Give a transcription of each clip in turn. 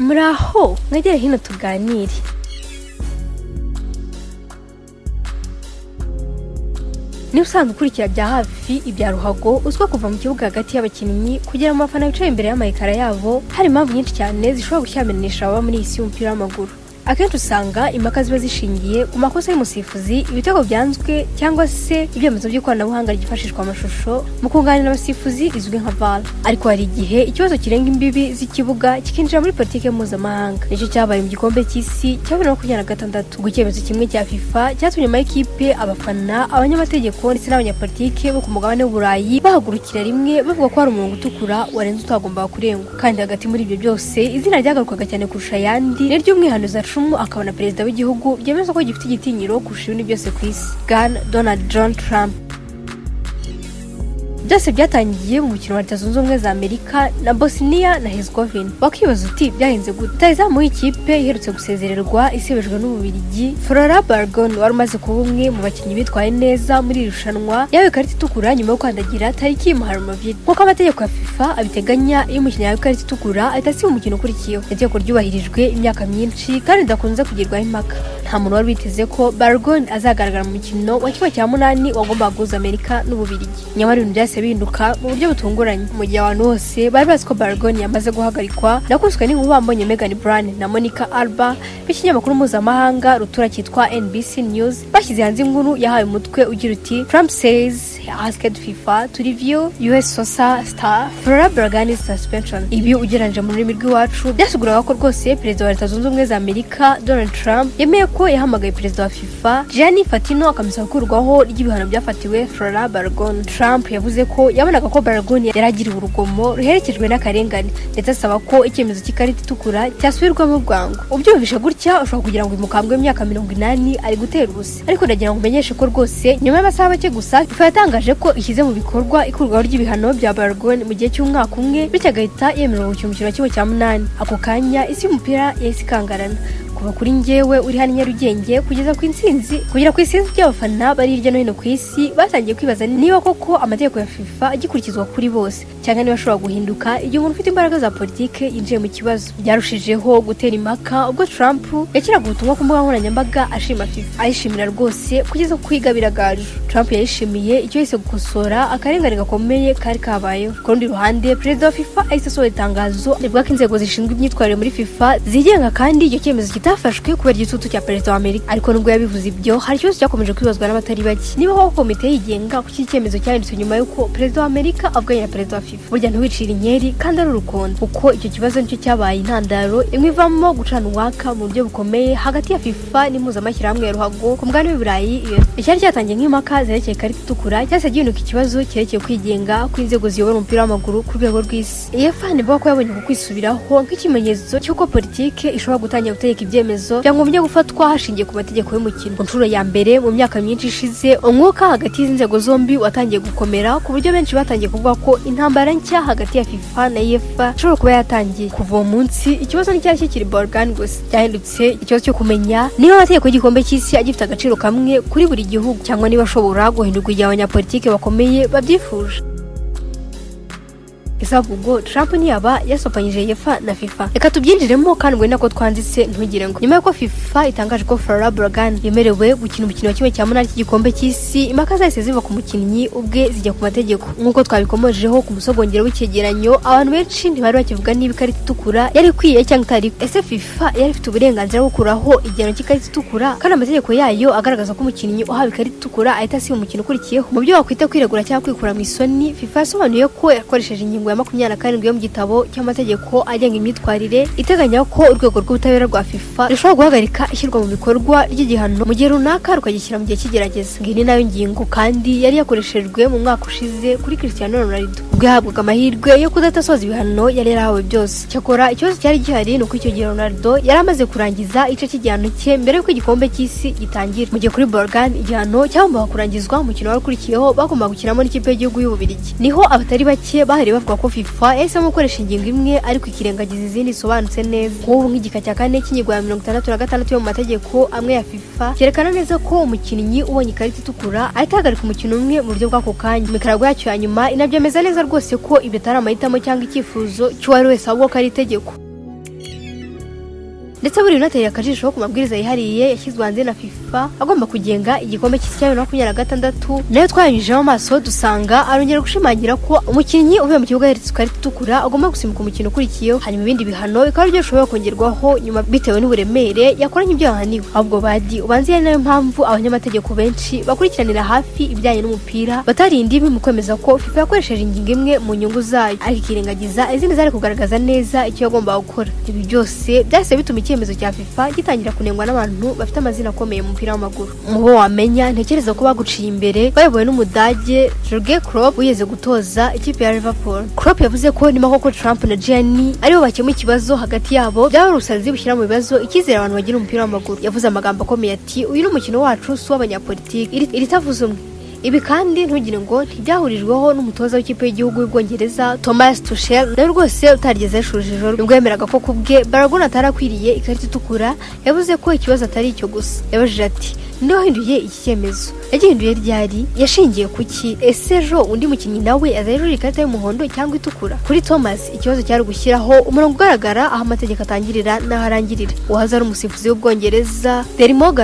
muraho mwegere hino tuganire. Ni usanzwe ukurikira bya hafi ibya ruhago uzwa kuva mu kibuga hagati y'abakinnyi kugira mu bafana bicaye imbere y'amayikara yabo, hari impamvu nyinshi cyane zishobora gushyamenisha ababa muri isi y'umupira w'amaguru. Akenshi usanga impaka ziba zishingiye ku makosa y'umusifuzi, ibitego byanzwe cyangwa se ibyemezo by'ikoranabuhanga ryifashishwa amashusho mu kunganira abasifuzi rizwi nka VAR. Ariko hari igihe ikibazo kirenga imbibi z'ikibuga kikinjira muri politike mpuzamahanga. Nicyo cyabaye mu gikombe cy'isi cya 2026 ubwo icyemezo kimwe cya FIFA cyatumye amakipe, abafana, abanyamategeko ndetse n'abanyapolitike bo ku mugabane w'Uburayi bahagurukira rimwe bavuga ko hari umurongo utukura warenze utagomba kurengwa. Kandi hagati muri ibyo byose izina ryagarukaga cyane kurusha ayandi ni ry'umwihanuzi akabona perezida w'igihugu byemeza ko gifite igitinyiro kurusha ibindi byose ku isi, Uko Donald Trump. Byose byatangiye mu mukino wa Leta Zunze Ubumwe za Amerika na Bosnia na Herzegovina. Wakibaza uti byahenze gute? Rutahizamu w'ikipe iherutse gusezererwa isebejwe n'Ububirigi, Reba wari umaze kuba umwe mu bakinnyi bitwaye neza muri irushanwa, yawe ikarita itukura nyuma yo kwandagira tariki y'umuharuro. Nk'uko amategeko ya FIFA abiteganya, iyo umukinnyi yawe ikarita itukura ahita asiba umukino ukurikiyeho. Itegeko ryubahirijwe imyaka myinshi kandi ridakunze kugirwaho impaka. Nta muntu wari witeze ko Bargon azagaragara mu mukino wa kimwe cya munani wagombaga guhuza Amerika n'Ububirigi. Nyamara ibintu byose binduka mu buryo butunguranye. Mu gihe abantu bose bari bazi ko Bargon yamaze guhagarikwa, nakubiswe n'inkuba bambonye Megan Brand na Monica Alba b'ikinyamakuru mpuzamahanga rutura cyitwa NBC News bashyize hanze inkuru yahawe umutwe ugira uti Trump says he asked FIFA to review US soccer star Bargon's suspension. Ibi ugereranyije mu rurimi rw'iwacu byasuguraga ko rwose perezida wa Leta Zunze Ubumwe za Amerika Donald Trump yemeye ko yahamagaye perezida wa FIFA Gianni Infantino akamusaba gukurwaho ry'ibihano byafatiwe Bargon. Trump yavuze ko yabonaga ko Bargon yaragiriwe urugomo ruherekejwe n'akarengane ndetse asaba ko icyemezo cy'ikarita itukura cyasubirwamo bwangu. Ubyumvisha gutya ushobora kugira ngo imukambwe imyaka 80 ari gutera ubusa, ariko ndagira ngo umenyeshe ko rwose nyuma y'amasaha make gusa FIFA yatangaje ko ishyize mu bikorwa ikurwaho ry'ibihano bya Bargon mu gihe cy'umwaka umwe, bityo agahita yemererwa gukina umukino wa kimwe cya munani. Ako kanya isi y'umupira yahise ikangarana. Kuva kuri njyewe uri hano Nyarugenge kugera ku isinzi ry'abafana bari hirya no hino ku isi batangiye kwibaza niba koko amategeko ya FIFA agikurikizwa kuri bose cyangwa niba ashobora guhinduka igihe umuntu ufite imbaraga za politike yinjiye mu kibazo. Byarushijeho gutera impaka ubwo Trump yakiraga ubutumwa ku mbuga nkoranyambaga ashima FIFA, ayishimira rwose kugeza ku kwigabira gaju. Trump yayishimiye icyo yise gukosora akarengane gakomeye kari kabayeho. Ku rundi ruhande perezida wa FIFA ahise asohora itangazo rivuga ko inzego zishinzwe imyitwarire muri FIFA zigenga kandi icyo cyemezo cyafashwe kubera igitutu cya perezida wa Amerika. Ariko nubwo yabivuze ibyo, hari ikibazo cyakomeje kwibazwa n'abatari bake. Niba koko komite yigenga ku cyemezo cyahindutse nyuma y'uko perezida wa Amerika avuganye na perezida wa FIFA, burya ntiwicira inkeri kandi ari urukundo, kuko icyo kibazo nicyo cyabaye intandaro imwe ivamo gucana uwaka mu buryo bukomeye hagati ya FIFA n'impuzamashyirahamwe ya ruhago ku mugabane w'Iburayi. Icyari cyatangiye nk'impaka zerekeye ikarita itukura cyahise gihinduka ikibazo cyerekeye kwigenga kw'inzego ziyobora umupira w'amaguru ku rwego rw'isi. UEFA nivuga ko yabonye ku kwisubiraho nk'ikimenyetso cy'uko politike ishobora gutangira gutegeka ibyemezo byangombye gufatwa hashingiye ku mategeko y'umukino. Ku nshuro ya mbere mu myaka myinshi ishize, umwuka hagati y'inzego zombi watangiye gukomera ku buryo benshi batangiye kuvuga ko intambara nshya hagati ya FIFA na UEFA ishobora kuba yatangiye. Kuva uwo munsi ikibazo nticyari kikiri Bargon gusa, cyahindutse ikibazo cyo kumenya niba amategeko y'igikombe cy'isi agifite agaciro kamwe kuri buri gihugu cyangwa niba ashobora guhindurwa igihe abanyapolitike bakomeye babyifuje. Ubwo Trump ntiyaba yasopanyije UEFA na FIFA. Reka tubyinjiremo kandi ngo nako twanditse ntugire ngo nyuma y'uko FIFA itangaje ko Bargon yemerewe gukina umukino wa kimwe cya munani cy'igikombe cy'isi, impaka zahise ziva ku mukinnyi ubwe zijya ku mategeko. Nk'uko twabikomojeho ku musogongero w'icyegeranyo, abantu benshi ntibari bakivuga niba ikarita itukura yari ikwiye cyangwa itari. Ese FIFA yari ifite uburenganzira bwo gukuraho igihano cy'ikarita itukura kandi amategeko yayo agaragaza ko umukinnyi uhawe ikarita itukura ahita asiba umukino ukurikiyeho? Mu byo wakwita kwiregura cyangwa kwikura mu isoni, FIFA yasobanuye ko yakoresheje ingingo ya 27 yo mu gitabo cy'amategeko agenga imyitwarire iteganya ko urwego rw'ubutabera rwa FIFA rushobora guhagarika ishyirwa mu bikorwa ry'igihano mu gihe runaka rukagishyira mu gihe cy'igerageza. Ngiyi ni nayo ngingo kandi yari yakoreshejwe mu mwaka ushize kuri Cristiano Ronaldo ubwo yahabwaga amahirwe yo kudatasoza ibihano yari yarahawe byose. Cyakora ikibazo cyari gihari ni uko icyo gihe Ronaldo yari amaze kurangiza igice cy'igihano cye mbere y'uko igikombe cy'isi gitangira. Mu gihe kuri Bargon igihano cyagombaga kurangizwa umukino wari ukurikiyeho bagombaga gukinamo n'ikipe y'igihugu y'Ububirigi. Niho abatari bake bahari bavuga ko FIFA yahisemo gukoresha ingingo imwe ariko ikirengagiza izindi isobanutse neza. Nk'ubu nk'igika cya 4 cy'ingingo ya 66 yo mu mategeko amwe ya FIFA cyerekana neza ko umukinnyi ubonye ikarita itukura ahita ahagarika umukino umwe mu buryo bw'ako kanya. Imikarago yacyo ya nyuma inabyemeza neza rwose ko ibyo atari amahitamo cyangwa icyifuzo cy'uwari wese ahubwo ko ari itegeko. ndetse buri unateye akajisho ku mabwiriza yihariye yashyizwe hanze na FIFA agomba kugenga igikombe cy'isi cya 2026 nayo twanyujeho amaso dusanga arongera gushimangira ko umukinnyi uvuye mu kibuga yeretse ikarita itukura agomba gusimbuka umukino ukurikiyeho, hanyuma ibindi bihano bikaba byashobora kongerwaho nyuma bitewe n'uburemere yakoranye ibyo yahaniwe. ahubwo badi ubanze ari nayo mpamvu abanyamategeko benshi bakurikiranira hafi ibijyanye n'umupira batarinda ibi mu kwemeza ko FIFA yakoresheje ingingo imwe mu nyungu zayo ariko ikirengagiza izindi zari kugaragaza neza icyo yagomba gukora. Ibi byose byahise bituma icyemezo cya FIFA gitangira kunengwa n'abantu bafite amazina akomeye mu mupira w'amaguru. Mu bo wamenya ntekereza ko baguciye imbere bayobowe n'umudage Jurgen Klopp wigeze gutoza ikipe ya Liverpool. Klopp yavuze ko nima koko Trump na Gianni aribo bakemura ikibazo hagati yabo byaba urusazi bushyira mu bibazo icyizere abantu bagira umupira w'amaguru. Yavuze amagambo akomeye ati uyu ni umukino wacu si w'abanyapolitiki iritavuze umwe. Ibi kandi ntugire ngo ntibyahurijweho n'umutoza w'ikipe y'igihugu y'Ubwongereza Thomas Tuchel nawe rwose utarigeze yashujije ubwo yemeraga ko kubwe Balogun atarakwiriye ikarita itukura. Yavuze ko ikibazo atari icyo gusa. Yabajije ati nde wahinduye iki cyemezo? Yagihinduye ryari? Yashingiye kuki? Ese ejo undi mukinnyi nawe azajurira ikarita y'umuhondo cyangwa itukura? Kuri Thomas ikibazo cyari gushyiraho umurongo ugaragara aho amategeko atangirira n'aho arangirira. Uwahoze ari umusifuzi w'Ubwongereza Dermot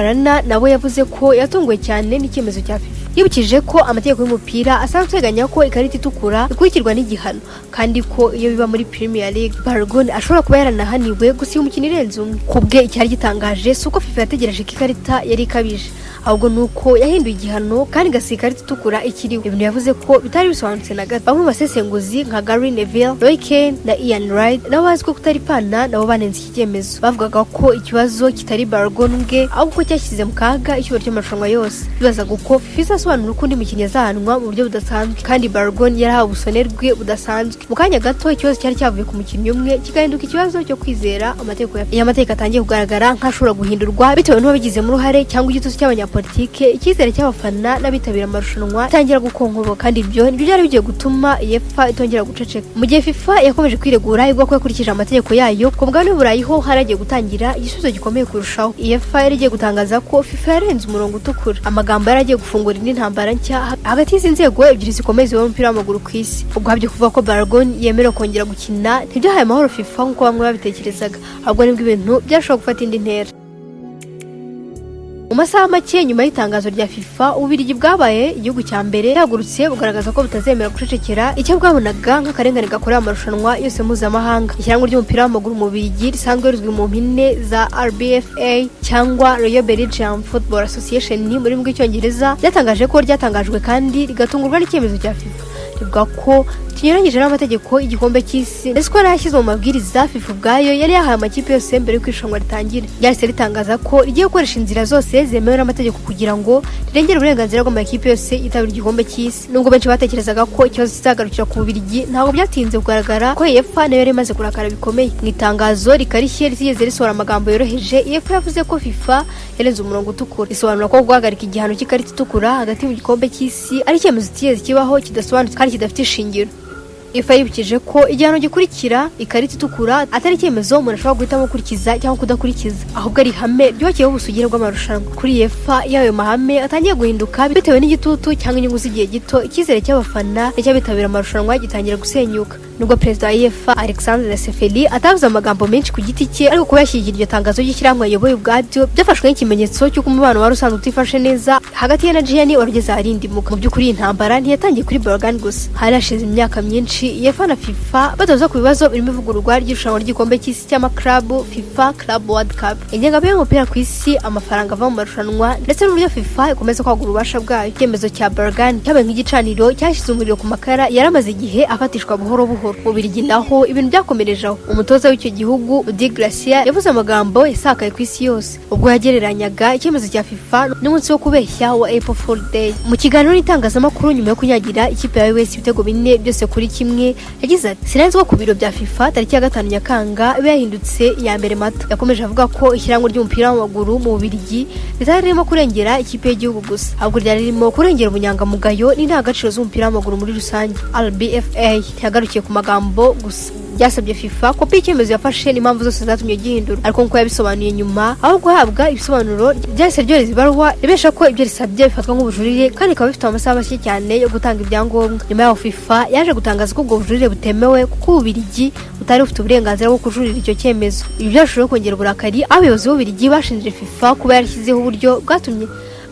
nawe yavuze ko yatunguwe cyane n'icyemezo cya FIFA. Yibukije ko amategeko y'umupira asanzwe ateganya ko ikarita itukura ikurikirwa n'igihano kandi ko iyo biba muri Premier League Balogun ashobora kuba yaranahaniwe gusiba umukino irenze umwe. Kubwe icyari gitangaje si uko FIFA yategereje ko ikarita yari ikabije, ahubwo nuko yahinduye igihano kandi igasiga ikarita itukura ikiriwe. Ibintu yavuze ko bitari bisobanutse na gato. Bamwe mu basesenguzi nka Gary Neville, Roy Keane na Ian Wright nabo bazi ko kutaripana nabo banenze iki cyemezo. Bavugaga ko ikibazo kitari Balogun ubwe ahubwo ko cyashyize mu kaga icyubahiro cy'amarushanwa yose. Bibazaga uko FIFA asobanura uko undi mukinnyi azahanwa mu buryo budasanzwe kandi Balogun yarahawe ubusonerwe budasanzwe. Mu kanya gato ikibazo cyari cyavuye ku mukinnyi umwe kigahinduka ikibazo cyo kwizera amategeko ya FIFA. Iyo amategeko atangiye kugaragara nk'ashobora guhindurwa bitewe n'uwabigizemo uruhare cyangwa igitutu cy'abanyapolitike, icyizere cy'abafana n'abitabira amarushanwa tangira gukonkoba kandi ibyo nibyo byari bigiye gutuma UEFA itongera guceceka. Mu gihe FIFA yakomeje kwiregura ivuga ko yakurikije amategeko yayo, ku mugabane w'Uburayi ho haragiye gutangira igisubizo gikomeye kurushaho. UEFA yari igiye gutangaza ko FIFA yarenze umurongo utukura. Amagambo yaragiye gufungura indi ntambara nshya hagati y'izi nzego ebyiri zikomeye ziba mu mupira w'amaguru ku isi. Ubwo habyo kuvuga ko Balogun yemerewe kongera gukina ntibyahaye amahoro FIFA nk'uko bamwe babitekerezaga, ahubwo nibwo ibintu byashobora gufata indi ntera. Mu masaha make nyuma y'itangazo rya FIFA, Ububiligi bwabaye igihugu cya mbere yahagurutse bugaragaza ko butazemera gucecekera icyo bwabonaga nk'akarengane gakorera amarushanwa yose mpuzamahanga. Ishyirahamwe ry'umupira w'amaguru mu Bubiligi risanzwe rizwi mu mpine za RBFA cyangwa Royal Belgian Football Association mu rurimi rw'icyongereza ryatangaje ko ryatangajwe kandi rigatungurwa n'icyemezo cya FIFA. Rivuga ko kinyuranyije n'amategeko igikombe cy'isi ndetse ko yarashyizwe mu mabwiriza FIFA ubwayo yari yahaye amakipe yose mbere y'uko irushanwa ritangira. Ryahise ritangaza ko rigiye gukoresha inzira zose zemewe n'amategeko kugira ngo rirengere uburenganzira bw'amakipe yose yitabira igikombe cy'isi. Nubwo benshi batekerezaga ko ikibazo kizagarukira ku Bubiligi, ntabwo byatinze kugaragara ko UEFA nayo yari imaze kurakara bikomeye. Mu itangazo rikarishye ritigeze risohora amagambo yoroheje, UEFA yavuze ko FIFA yarenze umurongo utukura. Risobanura ko guhagarika igihano cy'ikarita itukura hagati mu gikombe cy'isi ari icyemezo kitigeze kibaho kidasobanutse kandi kidafite ishingiro. FIFA yibukije ko igihano gikurikira ikarita itukura atari icyemezo umuntu ashobora guhitamo gukurikiza cyangwa kudakurikiza, ahubwo ari ihame ryubakiyeho ubusugire bw'amarushanwa. Kuri UEFA iyo ayo mahame atangiye guhinduka bitewe n'igitutu cyangwa inyungu z'igihe gito, icyizere cy'abafana n'icy'abitabira amarushanwa gitangira gusenyuka. Nubwo perezida wa UEFA Alexandre Sefeli atavuze amagambo menshi ku giti cye, ariko kuba yashyigikira iryo tangazo ry'ishyirahamwe ayoboye ubwabyo byafashwe nk'ikimenyetso cy'uko umubano wari usanzwe utifashe neza hagati ye na Gianni wari ugeze aharindimuka. Mu by'ukuri iyi ntambara ntiyatangiye kuri Balogun gusa, hari hashize imyaka myinshi UEFA na FIFA batoza ku bibazo birimo ivugururwa ry'irushanwa ry'igikombe cy'isi cy'amaklabu FIFA Club World Cup, ingengabihe y'umupira ku isi, amafaranga ava mu marushanwa ndetse n'uburyo FIFA ikomeza kwagura ububasha bwayo. Icyemezo cya Balogun cyabaye nk'igicaniro cyashyize umuriro ku makara yaramaze igihe afatishwa buhoro buhoro. Mu Bubiligi naho ibintu byakomerejeho. Umutoza w'icyo gihugu Udi Gracia yavuze amagambo yasakaye ku isi yose ubwo yagereranyaga icyemezo cya FIFA n'umunsi wo kubeshya wa April Fool Day. Mu kiganiro n'itangazamakuru nyuma yo kunyagira ikipe ya US ibitego 4 byose kuri kimwe, yagize ati sinanzi ko ku biro bya FIFA tariki ya 5 Nyakanga iba yahindutse iya mbere mata. Yakomeje avuga ko ishyirahamwe ry'umupira w'amaguru mu Bubiligi ritari ririmo kurengera ikipe y'igihugu gusa, ahubwo ryari ririmo kurengera ubunyangamugayo n'indangagaciro z'umupira w'amaguru muri rusange. RBFA ntiyagarukiye ku magambo gusa. ryasabye FIFA kopi y'icyemezo yafashe n'impamvu zose zatumye gihindura, ariko nkuko yabisobanuye nyuma aho guhabwa ibisobanuro ryahise ryoreza ibaruwa ibesha ko ibyo risabye bifatwa nk'ubujurire kandi ikaba bifite amasaha make cyane yo gutanga ibyangombwa. Nyuma yaho FIFA yaje gutangaza ko ubwo bujurire butemewe kuko Ububiligi butari bufite uburenganzira bwo kujurira icyo cyemezo. Ibi byashobora kongera uburakari aho abayobozi b'Ububiligi bashinje FIFA kuba yarashyizeho uburyo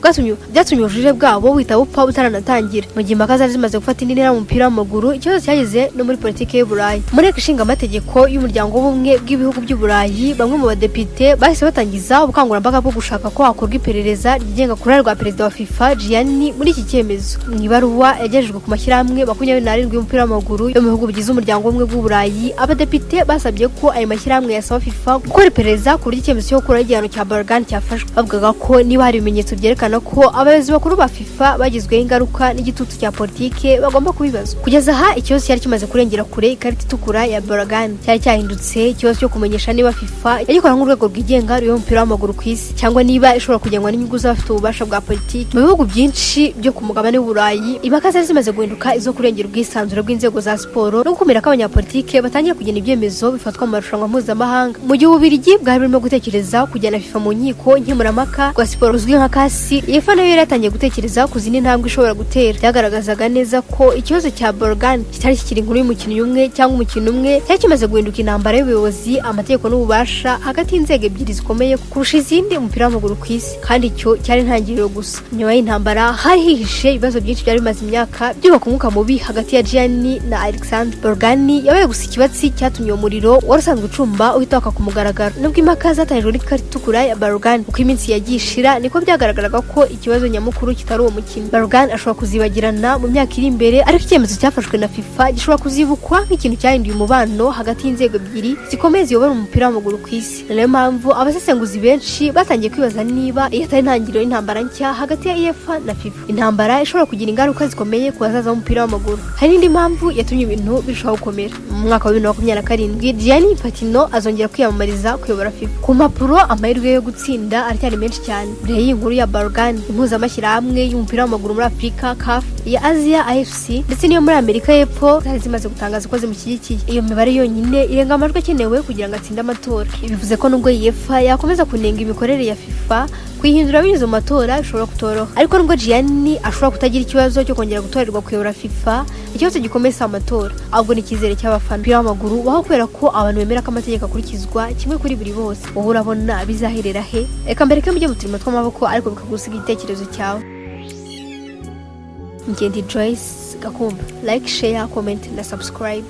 byatumye ubujurire bwabo buhita bupfa butaranatangira. Mu gihe impaka zari zimaze gufata indi ntera mu mupira w'amaguru, ikibazo cyageze no muri politiki y'Uburayi. Mu nteko ishinga amategeko y'umuryango w'ubumwe bw'ibihugu by'Uburayi, bamwe mu badepite bahise batangiza ubukangurambaga bwo gushaka ko hakorwa iperereza ryigenga ku ruhare rwa perezida wa FIFA Gianni muri iki cyemezo. Mu ibaruwa yagejejwe ku mashyirahamwe 27 y'umupira w'amaguru yo mu bihugu bigize umuryango w'ubumwe bw'Uburayi, abadepite basabye ko ayo mashyirahamwe yasaba FIFA gukora iperereza ku buryo icyemezo cyo gukuraho igihano cya Bargan cyafashwe. Bavugaga ko niba hari ibimenyetso byerekana ko abayobozi bakuru ba FIFA bagizweho ingaruka n'igitutu cya politike bagomba kubibazwa. Kugeza aha ikibazo cyari kimaze kurengera kure ikarita itukura ya Bargan cyari cyahindutse ikibazo cyo kumenyesha niba FIFA yagikora nk'urwego rwigenga rw'umupira w'amaguru ku isi cyangwa niba ishobora kujyanwa n'inyungu z'abafite ububasha bwa politike. Mu bihugu byinshi byo ku mugabane w'Uburayi, impaka zari zimaze guhinduka izo kurengera ubwisanzure bw'inzego za siporo no gukumira ko abanyapolitike batangira kugena ibyemezo bifatwa mu marushanwa mpuzamahanga. Mu gihe Ububiligi bwari burimo gutekereza kujyana FIFA mu nkiko nkemurampaka rwa siporo uzwi nka K-SportsCentre, UEFA nayo yaratangiye gutekereza ku zindi ntambwe ishobora gutera. Byagaragazaga neza ko ikibazo cya Bargan kitari kikiri inkuru y'umukino umwe cyangwa umukino umwe, cyari kimaze guhinduka intambara y'ubuyobozi, amategeko n'ububasha hagati y'inzego ebyiri zikomeye kurusha izindi umupira w'amaguru ku isi, kandi icyo cyari intangiriro gusa. Nyuma y'intambara hari hihishe ibibazo byinshi byari bimaze imyaka byubaka umwuka mubi hagati ya Gianni na Alexander. Bargan yabaye gusa ikibatsi cyatumye umuriro wari usanzwe ucumba uhita waka ku mugaragaro. Nubwo impaka zatangijwe n'ikarita itukura ya Bargan, uko iminsi yagiye ishira niko byagaragaraga ko ikibazo nyamukuru kitari uwo mukino. Bargan ashobora kuzibagirana mu myaka iri imbere, ariko icyemezo cyafashwe na FIFA gishobora kuzibukwa nk'ikintu cyahinduye umubano hagati y'inzego ebyiri zikomeye ziyobora umupira w'amaguru ku isi. Niyo mpamvu abasesenguzi benshi batangiye kwibaza niba iyi atari intangiriro y'intambara nshya hagati ya UEFA na FIFA, intambara ishobora kugira ingaruka zikomeye ku bazaza b'umupira w'amaguru. Hari n'indi mpamvu yatumye ibintu birushaho gukomera. Mu mwaka wa 2027 Gianni Infantino azongera kwiyamamariza kuyobora FIFA. Ku mpapuro amahirwe yo gutsinda aracyari menshi cyane. Mbere y'inkuru ya Bargan, impuzamashyirahamwe y'umupira w'amaguru muri Afurika CAF, ya Asia AFC ndetse n'iyo muri Amerika y'Epfo zari zimaze gutangaza ko zimushyigikiye. Iyo mibare yonyine irenga amajwi akenewe kugira ngo atsinde amatora. Bivuze ko nubwo UEFA yakomeza kunenga imikorere ya FIFA, kuyihindura binyuze mu matora bishobora kutoroha. Ariko nubwo Gianni ashobora kutagira ikibazo cyo kongera gutorerwa kuyobora FIFA, ikibazo gikomeye si amatora, ahubwo ni icyizere cy'abafana b'umupira w'amaguru baho kubera ko abantu bemera ko amategeko akurikizwa kimwe kuri buri bose. Wowe urabona bizaherera he? Reka mbere ko mujye mu turimo tw'amaboko ariko bikagusiga igitekerezo cyawe. Ngende Joyce Gakumba, like, share, comment na subscribe.